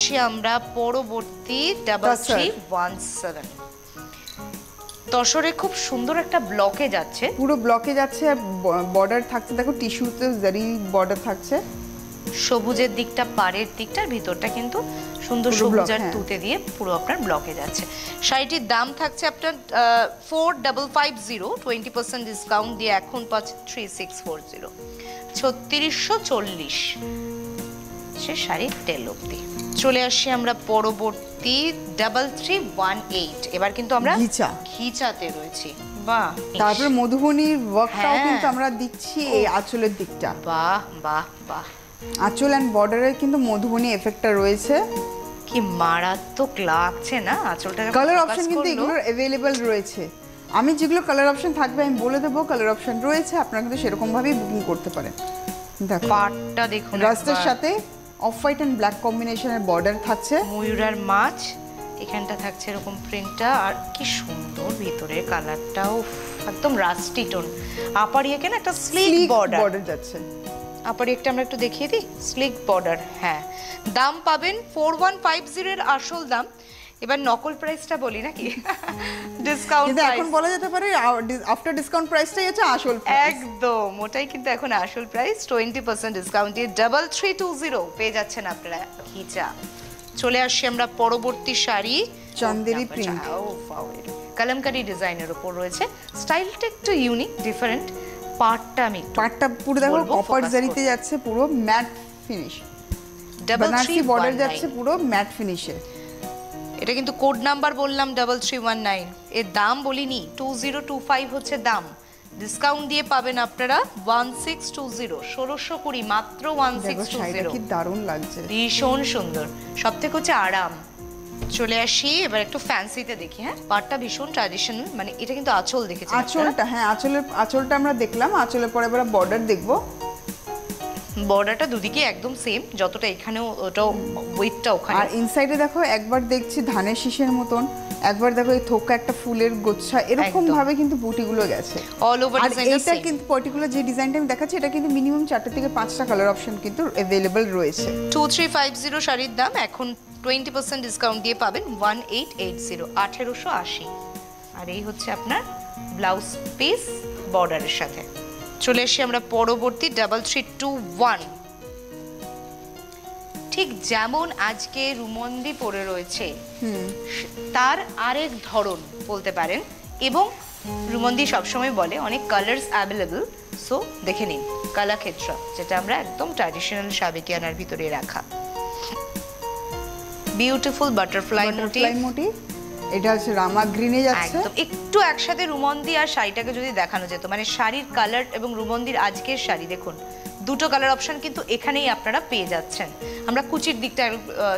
আসছি আমরা পরবর্তী 3317। তসরে খুব সুন্দর একটা ব্লকে যাচ্ছে, পুরো ব্লকে যাচ্ছে, আর বর্ডার থাকছে দেখো, টিস্যুতে জারি বর্ডার থাকছে, সবুজের দিকটা পাড়ের দিকটার ভিতরটা কিন্তু সুন্দর সবুজ আর তুতে দিয়ে পুরো আপনার ব্লকে যাচ্ছে। শাড়িটির দাম থাকছে আপনার 4550, 20% ডিসকাউন্ট দিয়ে এখন পাচ্ছে 3640, 3640 সে শাড়ির টেল অব্দি। চলে আসি আমরা পরবর্তী 3318। এবার কিন্তু আমরা ঘিচাতে রয়েছি। বাহ, তারপরে মধুবনীর ওয়ার্কটাও কিন্তু আমরা দিচ্ছি এই আঁচলের দিকটা। বাহ বাহ বাহ, আঁচল এন্ড বর্ডারে কিন্তু মধুবনী এফেক্টটা রয়েছে, কি মারাত্মক লাগছে না আঁচলটা। কালার অপশন কিন্তু এগুলোর अवेलेबल রয়েছে, আমি যেগুলো কালার অপশন থাকবে আমি বলে দেবো, কালার অপশন রয়েছে, আপনারা কিন্তু সেরকম ভাবেই বুকিং করতে পারেন। দেখো পাটটা দেখুন, রাস্টের সাথে অফ হোয়াইট এন্ড ব্ল্যাক কম্বিনেশনের বর্ডার থাকছে, ময়ূরের মাছ এখানটা থাকছে এরকম প্রিন্টটা, আর কি সুন্দর ভিতরে কালারটাও একদম রাস্টি টোন। আপারিয়াকে না একটা স্লিক বর্ডার যাচ্ছে, আপারি একটা আমরা একটু দেখিয়ে দিই, স্লিক বর্ডার। হ্যাঁ, দাম পাবেন 4150 এর আসল দাম। এবার নকল প্রাইসটা বলি নাকি? ডিসকাউন্ট কিন্তু এখন বলা যেতে পারে আফটার ডিসকাউন্ট প্রাইসটাই হচ্ছে আসল প্রাইস। একদম ওটাই কিন্তু এখন আসল প্রাইস। 20% ডিসকাউন্ট দিয়ে 3320 পেয়ে যাচ্ছেন আপনারা ঘিচা। চলে আসছি আমরা পরবর্তী শাড়ি, চান্দেরি প্রিন্ট, কালামকারী ডিজাইনের উপর রয়েছে, স্টাইলটা একটু ইউনিক ডিফারেন্ট। পাটটা পুরো দেখো কপার জারিতে যাচ্ছে, পুরো ম্যাট ফিনিশ, বানারসি বর্ডার যাচ্ছে পুরো ম্যাট ফিনিশে। এটা কিন্তু কোড নাম্বার বললাম 3319, এর দাম বলিনি, 2025 হচ্ছে দাম। ডিসকাউন্ট দিয়ে পাবেন আপনারা 1620, 1620 মাত্র 1620। কি দারুণ লাগছে, ভীষণ সুন্দর, সবথেকে হচ্ছে আরাম। চলে আসি এবার একটু ফ্যান্সিতে দেখি। হ্যাঁ, পাটটা ভীষণ ট্র্যাডিশনাল, মানে এটা কিন্তু আঁচল দেখেছি, আঁচলটা হ্যাঁ আঁচলটা আমরা দেখলাম, আঁচলের পরে এবার বর্ডার দেখবো। বর্ডারটা দুদিকে একদম সেম, যতটা এখানেও ওটাও ওয়েটটা ওখানে। আর ইনসাইডে দেখো একবার দেখছি ধানের শীষের মতন, একবার দেখো এই থোকা একটা ফুলের গোচ্ছা, এরকম ভাবে কিন্তু বুটিগুলো গেছে অল ওভার ডিজাইনটা। এটা কিন্তু পার্টিকুলার যে ডিজাইনটা আমি দেখাচ্ছি, এটা কিন্তু মিনিমাম 4 থেকে 5টা কালার অপশন কিন্তু अवेलेबल রয়েছে। 2350 শাড়ির দাম এখন 20% ডিসকাউন্ট দিয়ে পাবেন 1880, 1880। আর এই হচ্ছে আপনার ব্লাউজ পিস বর্ডারের সাথে। চলে আসি আমরা পরবর্তী 3321। ঠিক যেমন আজকে রুমন্দি পরে রয়েছে তার আরেক ধরন বলতে পারেন, এবং রুমন্দি সবসময় বলে অনেক কালার্স অ্যাভেলেবল, সো দেখে নিন কালাক্ষেত্র, যেটা আমরা একদম ট্র্যাডিশনাল সাবেকিয়ানার ভিতরে রাখা। বিউটিফুল বাটারফ্লাই মোটিভ, এটা হচ্ছে রামা গ্রিনে যাচ্ছে। একদম একটু একসাথে রুমন্দি আর শাড়িটাকে যদি দেখানো যেত, মানে শাড়ির কালার এবং রুমন্দির আজকের শাড়ি দেখুন, দুটো কালার অপশন কিন্তু এখানেই আপনারা পেয়ে যাচ্ছেন। আমরা কুচির দিকটা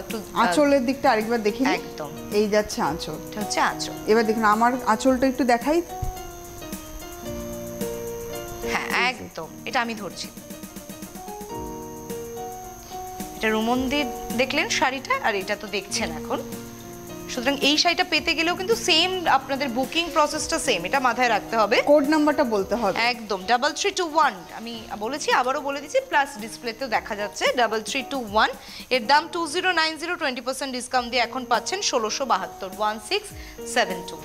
একটু, আঁচলের দিকটা আরেকবার দেখি। একদম এই যাচ্ছে আঁচল, এটা হচ্ছে আঁচল। এবার দেখুন আমার আঁচলটা একটু দেখাই। হ্যাঁ একদম, এটা আমি ধরছি, এটা রুমন্দির দেখলেন শাড়িটা, আর এটা তো দেখছেন এখন। সুতরাং এই শাড়িটা পেতে গেলেও কিন্তু সেম আপনাদের বুকিং প্রসেসটা সেম, এটা মাথায় রাখতে হবে। কোড নাম্বারটা বলতে হবে একদম 3321, আমি বলেছি আবারও বলে দিচ্ছি, প্লাস ডিসপ্লেতেও দেখা যাচ্ছে 3321। এর দাম 2090, 20% ডিসকাউন্ট দিয়ে এখন পাচ্ছেন 1672, 1672।